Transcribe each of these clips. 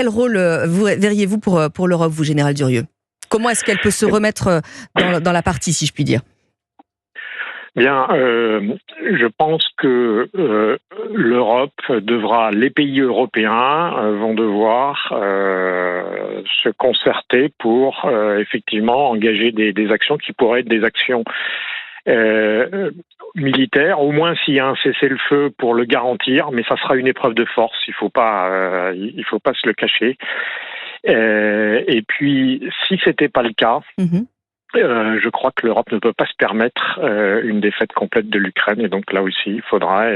Quel rôle vous verriez-vous pour l'Europe, vous, Général Durieux? Comment est-ce qu'elle peut se remettre dans la partie, si je puis dire? Bien, je pense que l'Europe devra, les pays européens vont devoir se concerter pour effectivement engager des actions qui pourraient être des actions militaires, au moins s'il y a un cessez-le-feu pour le garantir, mais ça sera une épreuve de force. Il faut pas se le cacher. Et puis, si c'était pas le cas. Je crois que l'Europe ne peut pas se permettre une défaite complète de l'Ukraine, et donc là aussi, il faudra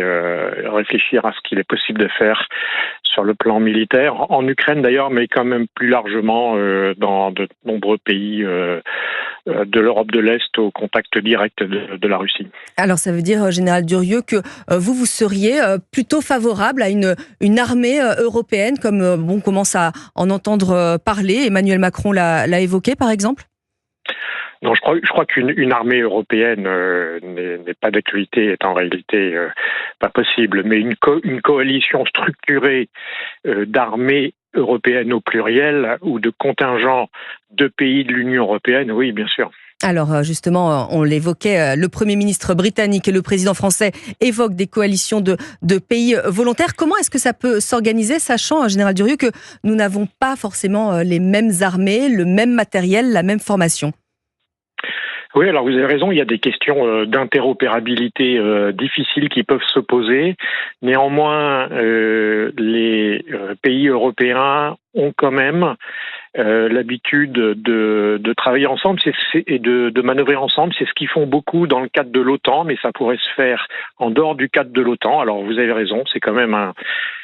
réfléchir à ce qu'il est possible de faire sur le plan militaire, en Ukraine d'ailleurs, mais quand même plus largement dans de nombreux pays de l'Europe de l'Est au contact direct de la Russie. Alors ça veut dire, Général Durieux, que vous seriez plutôt favorable à une armée européenne, comme on commence à en entendre parler. Emmanuel Macron l'a évoqué, par exemple? Non, je crois qu'une armée européenne n'est pas d'actualité, est en réalité pas possible. Mais une coalition structurée d'armées européennes au pluriel ou de contingents de pays de l'Union européenne, oui, bien sûr. Alors justement, on l'évoquait, le Premier ministre britannique et le président français évoquent des coalitions de pays volontaires. Comment est-ce que ça peut s'organiser, sachant, Général Durieux, que nous n'avons pas forcément les mêmes armées, le même matériel, la même formation? Oui, alors vous avez raison, il y a des questions d'interopérabilité difficiles qui peuvent se poser. Néanmoins, les pays européens ont quand même l'habitude de travailler ensemble et de manœuvrer ensemble. C'est ce qu'ils font beaucoup dans le cadre de l'OTAN, mais ça pourrait se faire en dehors du cadre de l'OTAN. Alors vous avez raison, c'est quand même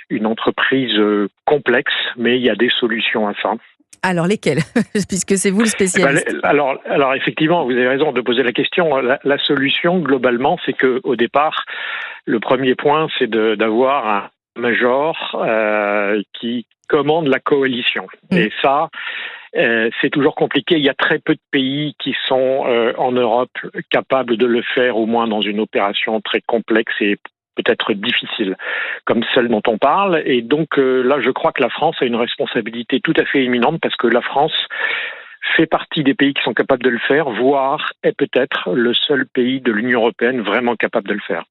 une entreprise complexe, mais il y a des solutions à ça. Alors lesquels? Puisque c'est vous le spécialiste. Alors effectivement, vous avez raison de poser la question. La solution, globalement, c'est qu'au départ, le premier point, c'est d'avoir un major qui commande la coalition. Et ça, c'est toujours compliqué. Il y a très peu de pays qui sont en Europe capables de le faire, au moins dans une opération très complexe et peut-être difficile, comme celle dont on parle. Et donc là, je crois que la France a une responsabilité tout à fait éminente, parce que la France fait partie des pays qui sont capables de le faire, voire est peut-être le seul pays de l'Union européenne vraiment capable de le faire.